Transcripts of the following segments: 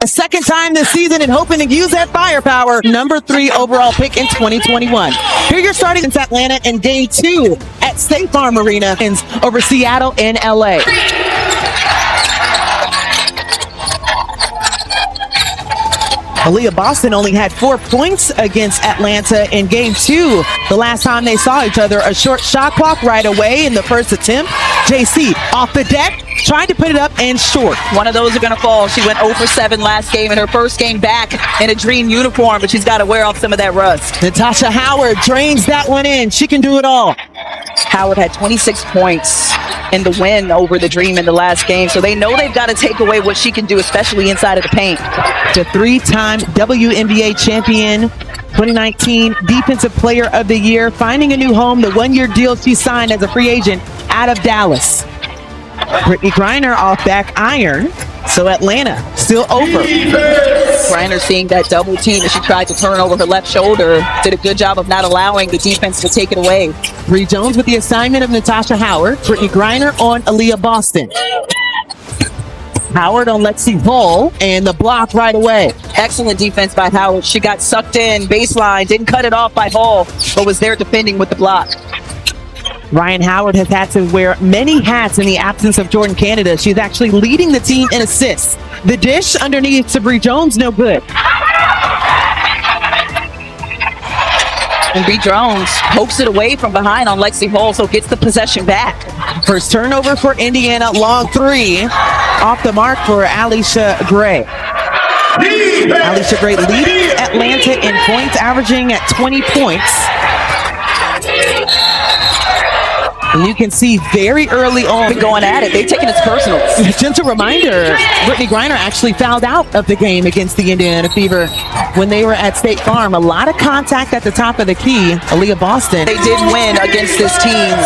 A second time this season and hoping to use that firepower. Number 3 overall pick in 2021. Here you're starting in Atlanta in game 2 at State Farm Arena over Seattle and LA. Aaliyah Boston only had 4 points against Atlanta in game 2. The last time they saw each other, a short shot clock right away in the first attempt. JC off the deck, trying to put it up and short. One of those are going to fall. She went 0 for 7 last game in her first game back in a Dream uniform, but she's got to wear off some of that rust. Natasha Howard drains that one in. She can do it all. Howard had 26 points in the win over the Dream in the last game, so they know they've got to take away what she can do, especially inside of the paint. The 3-time WNBA champion, 2019 Defensive Player of the Year, finding a new home, the 1-year deal she signed as a free agent out of Dallas. Brittany Griner off back iron, so Atlanta still over. Griner seeing that double team as she tried to turn over her left shoulder, did a good job of not allowing the defense to take it away. Bree Jones with the assignment of Natasha Howard. Brittany Griner on Aaliyah Boston. Howard on Lexi Hull, and the block right away. Excellent defense by Howard. She got sucked in baseline, didn't cut it off by Hull, but was there defending with the block. Ryan Howard has had to wear many hats in the absence of Jordan Canada. She's actually leading the team in assists. The dish underneath to Bree Jones, no good. And Bree Jones pokes it away from behind on Lexi Hull, so gets the possession back. First turnover for Indiana, long 3. Off the mark for Alicia Gray. Alicia Gray leading Atlanta in points, averaging at 20 points. And you can see very early on. Been going at it. They've taken it personal. Gentle reminder, Brittany Griner actually fouled out of the game against the Indiana Fever when they were at State Farm. A lot of contact at the top of the key. Aaliyah Boston. They did win against this team.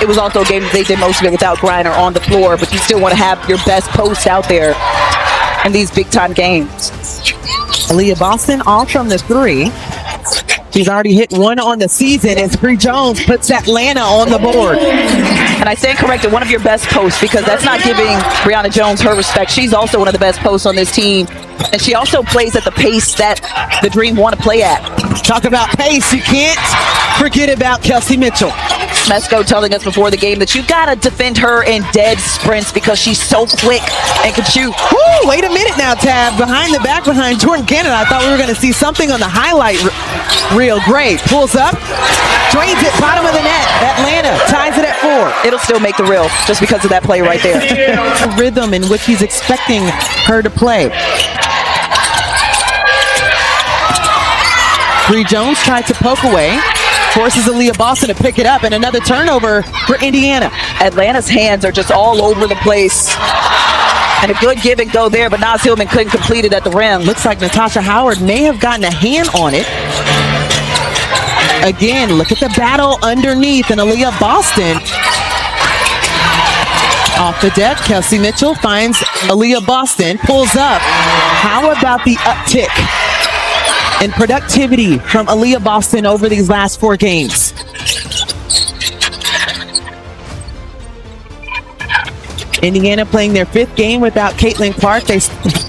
It was also a game that they did most of it without Griner on the floor, but you still want to have your best post out there in these big-time games. Aaliyah Boston all from the 3. She's already hit 1 on the season as Bree Jones puts Atlanta on the board. And I stand corrected, one of your best posts, because that's not giving Brianna Jones her respect. She's also one of the best posts on this team. And she also plays at the pace that the Dream want to play at. Talk about pace. You can't forget about Kelsey Mitchell. Mesco telling us before the game that you got to defend her in dead sprints because she's so quick and can shoot. Woo, wait a minute now, Tab. Behind the back, behind Jordan Canada. I thought we were going to see something on the highlight reel. Great. Pulls up, drains it, bottom of the net. Atlanta ties it at 4. It'll still make the reel just because of that play right there. The rhythm in which he's expecting her to play. Bree Jones tried to poke away, forces Aaliyah Boston to pick it up, and another turnover for Indiana. Atlanta's hands are just all over the place. And a good give and go there, but Naz Hillman couldn't complete it at the rim. Looks like Natasha Howard may have gotten a hand on it. Again, look at the battle underneath, and Aaliyah Boston off the deck. Kelsey Mitchell finds Aaliyah Boston, pulls up. How about the uptick in productivity from Aaliyah Boston over these last 4 games? Indiana playing their 5th game without Caitlin Clark. They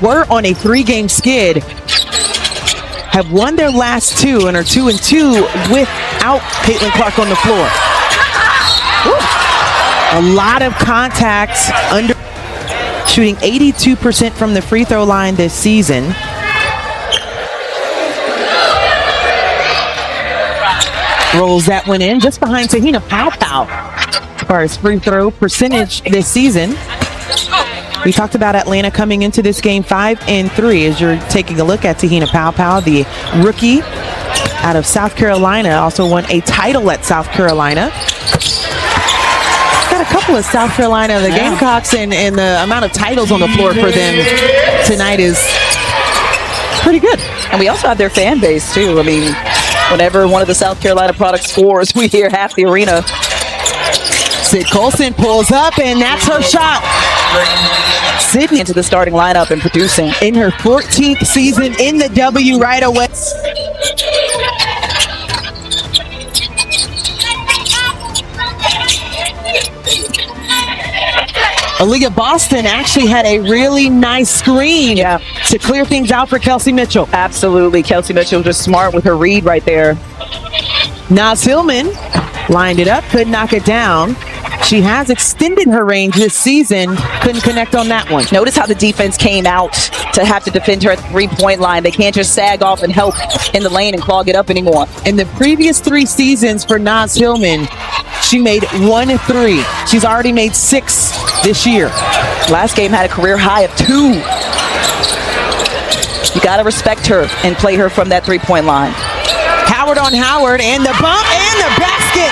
were on a 3-game skid, have won their last 2 and are 2-2 without Caitlin Clark on the floor. Woo. A lot of contact, shooting 82% from the free throw line this season. Rolls that one in just behind Tahina Powpow as far as free throw percentage this season. We talked about Atlanta coming into this game 5-3 as you're taking a look at Tahina Powpow, the rookie out of South Carolina, also won a title at South Carolina. Got a couple of South Carolina, the Gamecocks, and the amount of titles on the floor for them tonight is pretty good. And we also have their fan base too. I mean, whenever one of the South Carolina products scores, we hear half the arena. Sid Colson pulls up, and that's her shot. Sydney Into the starting lineup and producing. in her 14th season in the W right away. Aaliyah Boston actually had a really nice screen to clear things out for Kelsey Mitchell. Absolutely. Kelsey Mitchell just smart with her read right there. Naz Hillman lined it up, couldn't knock it down. She has extended her range this season. Couldn't connect on that one. Notice how the defense came out to have to defend her at the three-point line. They can't just sag off and help in the lane and clog it up anymore. In the previous 3 seasons for Naz Hillman, she made 1 3. She's already made 6 this year. Last game had a career high of 2. You got to respect her and play her from that three-point line. Howard on Howard, and the bump and the basket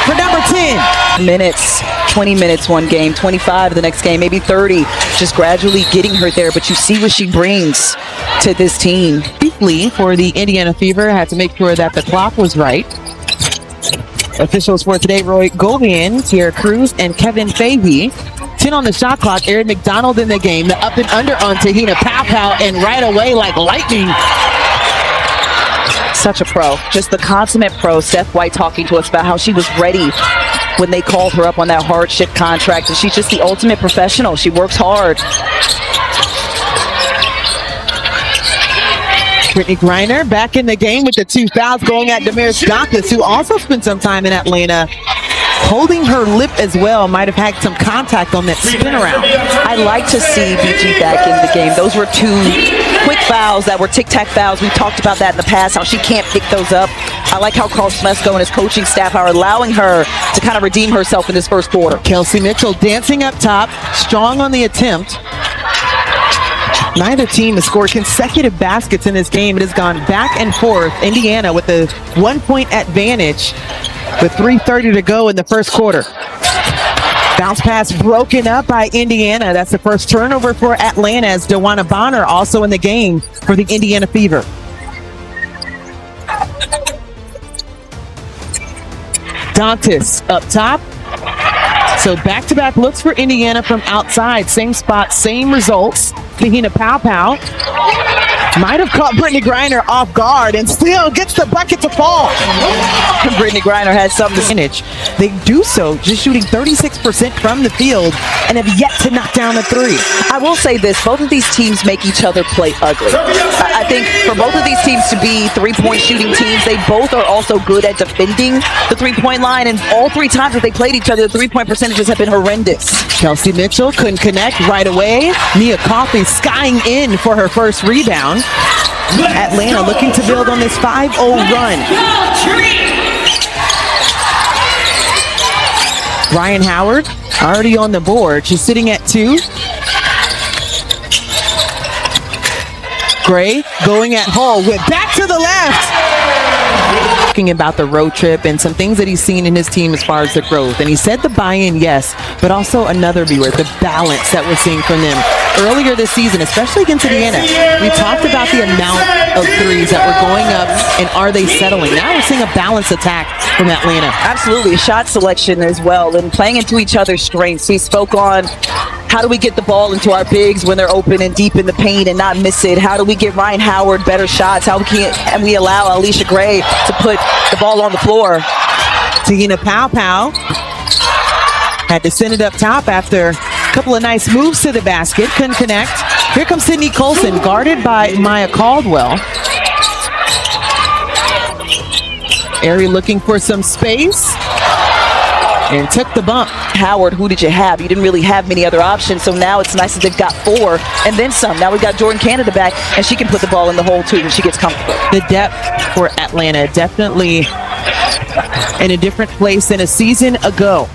for number 10. Minutes, 20 minutes one game, 25 the next game, maybe 30. Just gradually getting her there, but you see what she brings to this team. Lee for the Indiana Fever had to make sure that the clock was right. Officials for today: Roy Govian, Tierra Cruz, and Kevin Fahey. 10 on the shot clock. Erin McDonald in the game. The up and under on Tahina Pow, and right away like lightning. Such a pro, just the consummate pro. Steph White talking to us about how she was ready when they called her up on that hardship contract, and she's just the ultimate professional. She works hard. Brittany Griner back in the game with the 2 fouls, going at Damaris Dockus, who also spent some time in Atlanta. Holding her lip as well, might have had some contact on that spin around. I like to see BG back in the game. Those were 2 quick fouls that were tic-tac fouls. We talked about that in the past, how she can't pick those up. I like how Carl Smesko and his coaching staff are allowing her to kind of redeem herself in this first quarter. Kelsey Mitchell dancing up top, strong on the attempt. Neither team has scored consecutive baskets in this game. It has gone back and forth. Indiana with a 1-point advantage with 3:30 to go in the first quarter. Bounce pass broken up by Indiana. That's the first turnover for Atlanta, as Dewana Bonner also in the game for the Indiana Fever. Dantas up top. So back-to-back looks for Indiana from outside. Same spot, same results. Tahina Pow might have caught Brittany Griner off guard and still gets the bucket to fall. Brittany Griner has something to manage. They do so just shooting 36% from the field and have yet to knock down a 3. I will say this, both of these teams make each other play ugly. I think for both of these teams to be three-point shooting teams, they both are also good at defending the three-point line, and all 3 times that they played each other, the three-point percentages have been horrendous. Kelsey Mitchell couldn't connect right away. Nia Coffey skying in for her first rebound. Atlanta looking to build on this 5-0 run. Ryan Howard already on the board. She's sitting at 2. Gray going at Hull with back to the left. Talking about the road trip and some things that he's seen in his team as far as the growth. And he said the buy-in, yes, but also another viewer, the balance that we're seeing from them. Earlier this season, especially against Indiana, we talked about the amount of threes that were going up and are they settling. Now we're seeing a balanced attack from Atlanta. Absolutely, shot selection as well, and playing into each other's strengths. He spoke on how do we get the ball into our bigs when they're open and deep in the paint and not miss it? How do we get Ryan Howard better shots? How can we allow Alicia Gray to put the ball on the floor? Tahina Pow had to send it up top after a couple of nice moves to the basket. Couldn't connect. Here comes Sydney Colson, guarded by Maya Caldwell. Ari looking for some space and took the bump. Howard, who did you have? You didn't really have many other options, so now it's nice that they've got 4 and then some. Now we got Jordan Canada back, and she can put the ball in the hole too when she gets comfortable. The depth for Atlanta definitely in a different place than a season ago.